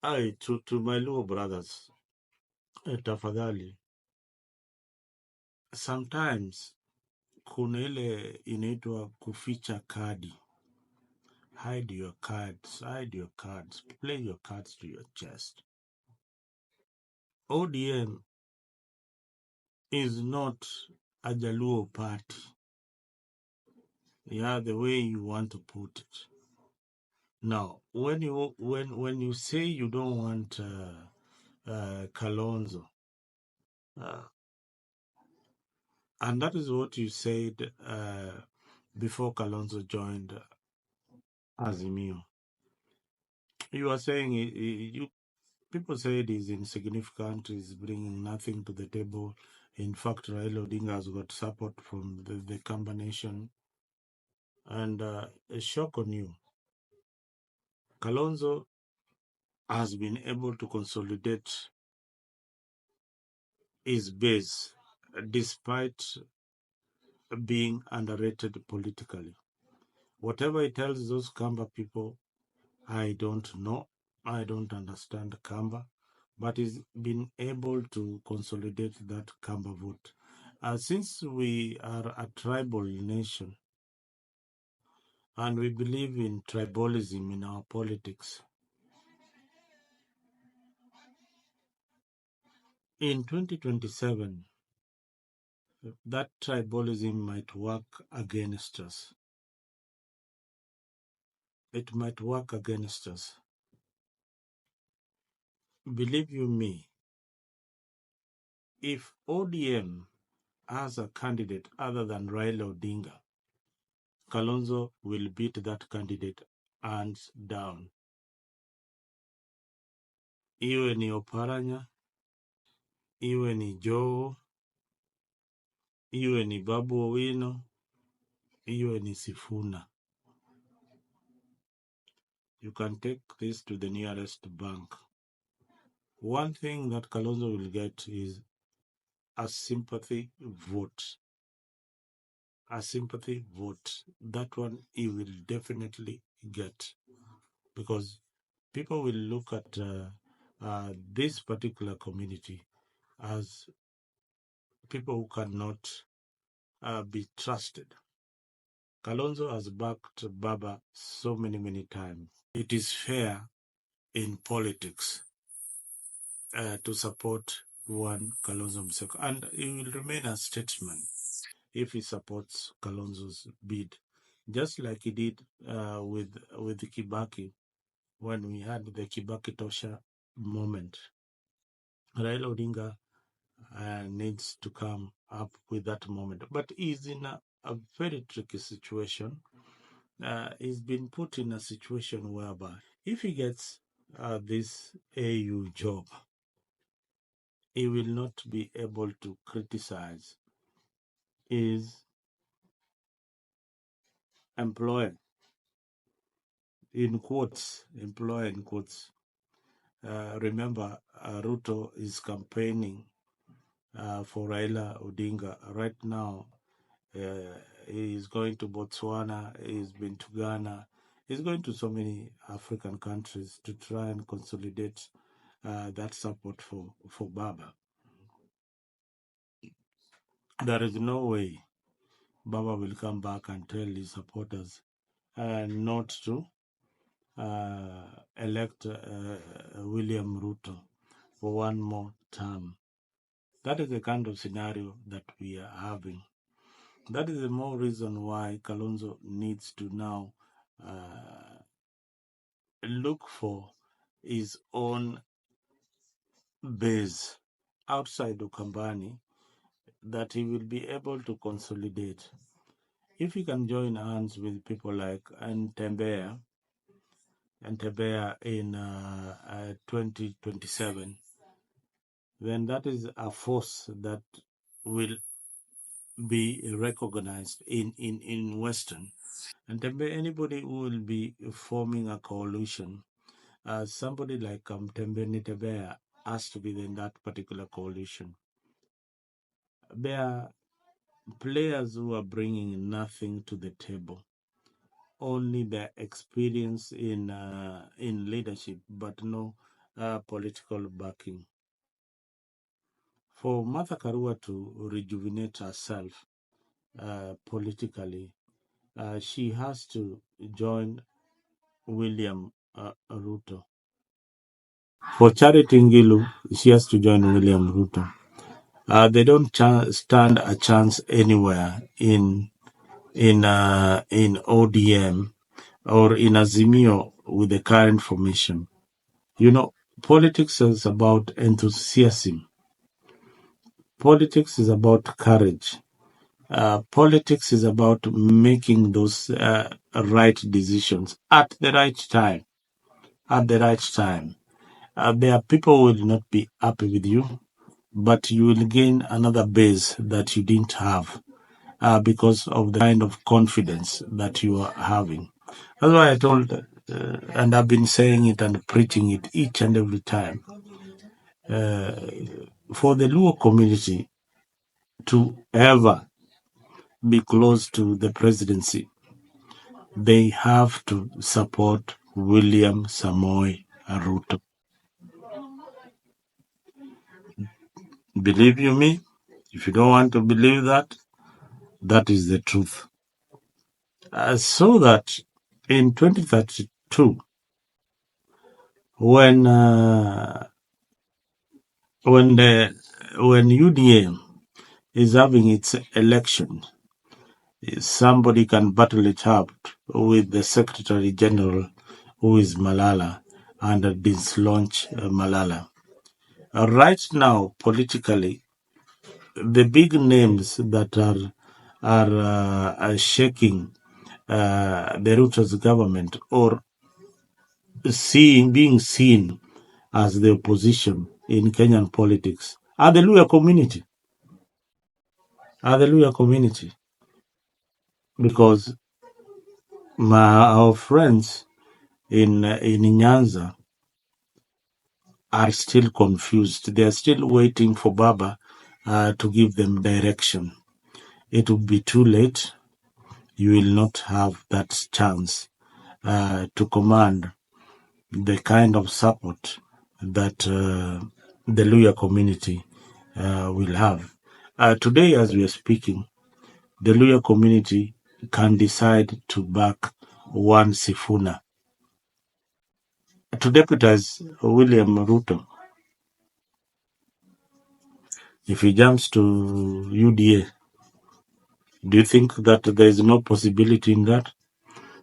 To my little brothers, tafadhali, sometimes kuna ile inaitwa kuficha kadi. Hide your cards, play your cards to your chest. ODM is not a Jaluo party. Yeah, the way you want to put it. Now, when you say you don't want Kalonzo, and that is what you said before Kalonzo joined Azimio. You are saying people said he's insignificant, he's bringing nothing to the table. In fact, Raila Odinga has got support from the Kamba Nation. And a shock on you. Kalonzo has been able to consolidate his base despite being underrated politically. Whatever he tells those Kamba people, I don't know. I don't understand Kamba, but he's been able to consolidate that Kamba vote. Since we are a tribal nation and we believe in tribalism in our politics, in 2027, that tribalism might work against us. It might work against us. Believe you me, if ODM has a candidate other than Raila Odinga, Kalonzo will beat that candidate hands down. Iwe ni Oparanya, iwe ni Joe, iwe ni Babu Owino, iwe ni Sifuna. You can take this to the nearest bank. One thing that Kalonzo will get is a sympathy vote. A sympathy vote. That one he will definitely get, because people will look at this particular community as people who cannot be trusted. Kalonzo has backed Baba so many times. It is fair in politics to support one Kalonzo Musyoka, and he will remain a statesman if he supports Kalonzo's bid, just like he did with Kibaki when we had the Kibaki Tosha moment. Raila Odinga needs to come up with that moment, but he's in a very tricky situation. He's been put in a situation whereby if he gets this AU job, he will not be able to criticize his employer, in quotes, employer in quotes. Remember, Ruto is campaigning for Raila Odinga. Right now, he is going to Botswana, he's been to Ghana, he's going to so many African countries to try and consolidate that support for Baba. There is no way Baba will come back and tell his supporters not to elect William Ruto for one more term. That is the kind of scenario that we are having. That is the more reason why Kalonzo needs to now look for his own base outside Ukambani that he will be able to consolidate. If he can join hands with people like Ntembea in 2027, then that is a force that will be recognized in Western. And anybody who will be forming a coalition, somebody like Tembe Ntembea has to be in that particular coalition. There are players who are bringing nothing to the table, only their experience in leadership, but no political backing. For Martha Karua to rejuvenate herself politically, she has to join William Ruto. For Charity Ngilu, she has to join William Ruto. They don't stand a chance anywhere in ODM or in Azimio with the current formation. You know, politics is about enthusiasm. Politics is about courage. Politics is about making those right decisions at the right time. At the right time. There are people who will not be happy with you, but you will gain another base that you didn't have because of the kind of confidence that you are having. That's why I told, and I've been saying it and preaching it each and every time. For the Luo community to ever be close to the presidency, they have to support William Samoei Ruto. Believe you me, if you don't want to believe that, that is the truth. So that in 2032, when UDA is having its election, somebody can battle it out with the Secretary General, who is Malala, and dislodge Malala. Right now, politically, the big names that are shaking the Ruto's government or being seen as the opposition in Kenyan politics are the Luya community. Because our friends in Nyanza are still confused. They are still waiting for Baba to give them direction. It will be too late. You will not have that chance to command the kind of support that the Luya community will have. Today, as we are speaking, the Luya community can decide to back one Sifuna to deputize William Ruto. If he jumps to UDA, do you think that there is no possibility in that?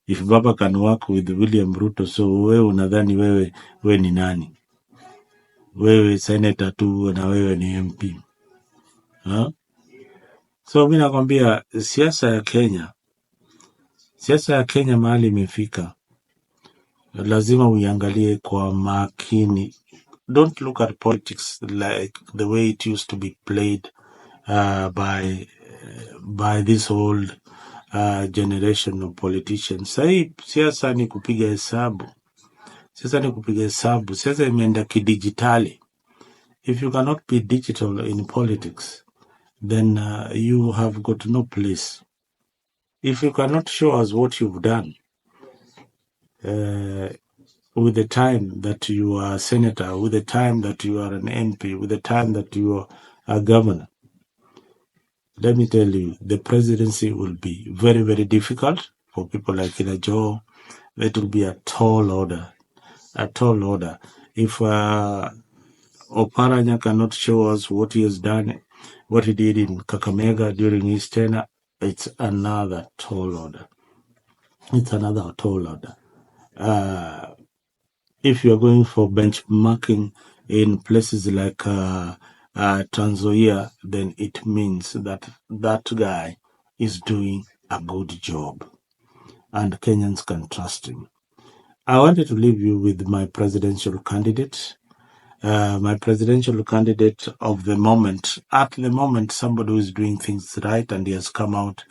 If Baba can work with William Ruto, so wewe unadhani wewe ni nani? Wewe senator tu na wewe ni MP. Huh? So mimi nakwambia siasa ya Kenya mahali imefika, lazima uiangalie kwa makini. Don't look at politics like the way it used to be played by this old generation of politicians. Sahii siasa ni kupiga hesabu. Siasa imeenda kidijitali. If you cannot be digital in politics, then you have got no place. If you cannot show us what you've done with the time that you are a senator, with the time that you are an MP, with the time that you are a governor, let me tell you, the presidency will be very, very difficult for people like Joe. It will be a tall order. If Oparanya cannot show us what he has done, what he did in Kakamega during his tenure, it's another tall order. If you are going for benchmarking in places like Trans Nzoia, then it means that guy is doing a good job and Kenyans can trust him. I wanted to leave you with my presidential candidate. My presidential candidate of the moment, at the moment, somebody who is doing things right and he has come out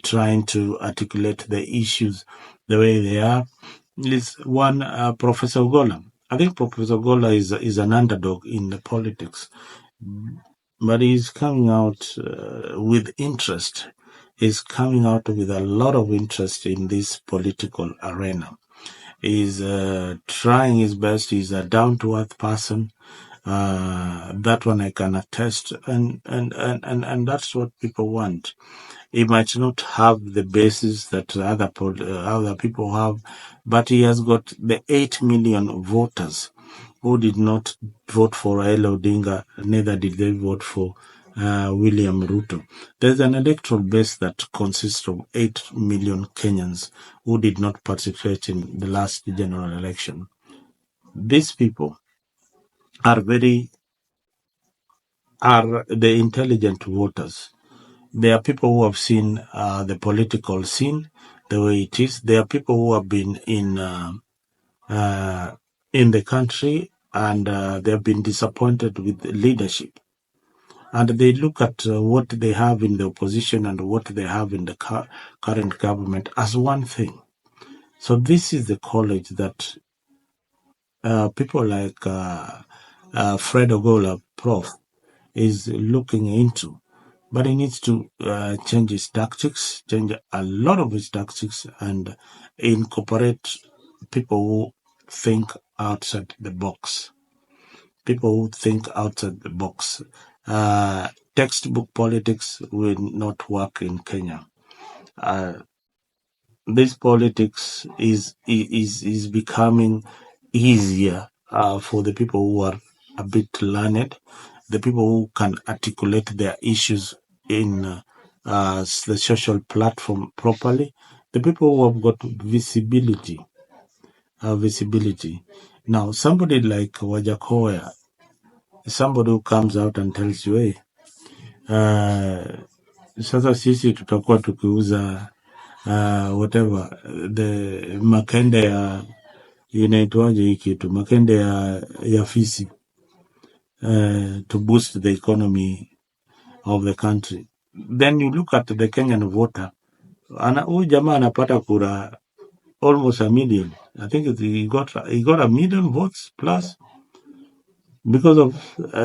trying to articulate the issues the way they are, is one Professor Ogola. I think Professor Ogola is an underdog in the politics, but he's coming out with interest. He's coming out with a lot of interest in this political arena. He's trying his best. He's a down-to-earth person. That one I can attest, and that's what people want. He might not have the basis that other people have, but he has got the 8 million voters who did not vote for Raila Odinga, neither did they vote for William Ruto. There's an electoral base that consists of 8 million Kenyans who did not participate in the last general election. These people are the intelligent voters. They are people who have seen the political scene the way it is. They are people who have been in the country, and they have been disappointed with leadership. And they look at what they have in the opposition and what they have in the current government as one thing. So this is the college that people like Fred Ogola, Prof, is looking into. But he needs to change his tactics, change a lot of his tactics, and incorporate people who think outside the box. People who think outside the box. Textbook politics will not work in Kenya. This politics is becoming easier for the people who are a bit learned, the people who can articulate their issues in the social platform properly, the people who have got visibility. Now, somebody like Wajakoya, somebody who comes out and tells you, hey, sasa sisi tutakuwa tukiuza whatever the makende ya inaitwaje hii kitu makende ya fisi to boost the economy of the country. Then you look at the Kenyan voter, huyu jamaa anapata kura almost a million. I think he got a million votes plus because of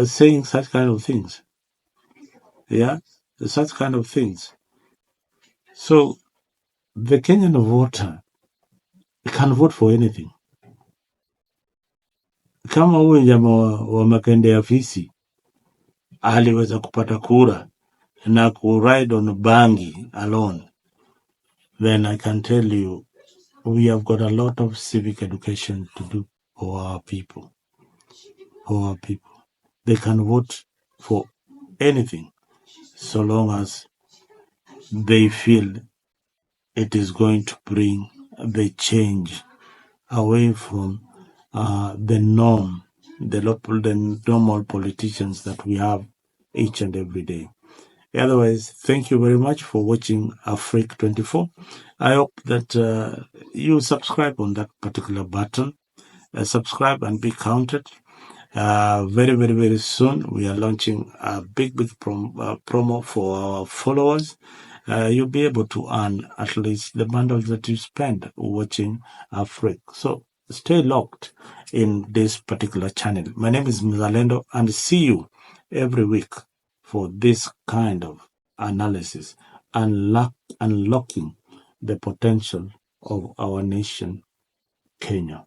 saying such kind of things. Yeah, such kind of things. So the Kenyan voter can vote for anything. Kama huyu jamaa wa makende ya fisi aliweza kupata kura na ride on bangi alone, then I can tell you we have got a lot of civic education to do for our people. They can vote for anything so long as they feel it is going to bring the change away from the norm, the normal politicians that we have each and every day. Otherwise, thank you very much for watching Afreak 24. I hope that you subscribe on that particular button. Subscribe and be counted. Very, very, very soon, we are launching a big promo for our followers. You'll be able to earn at least the bundles that you spend watching Afriq. So stay locked in this particular channel. My name is Mzalendo, and see you every week for this kind of analysis, unlocking the potential of our nation, Kenya.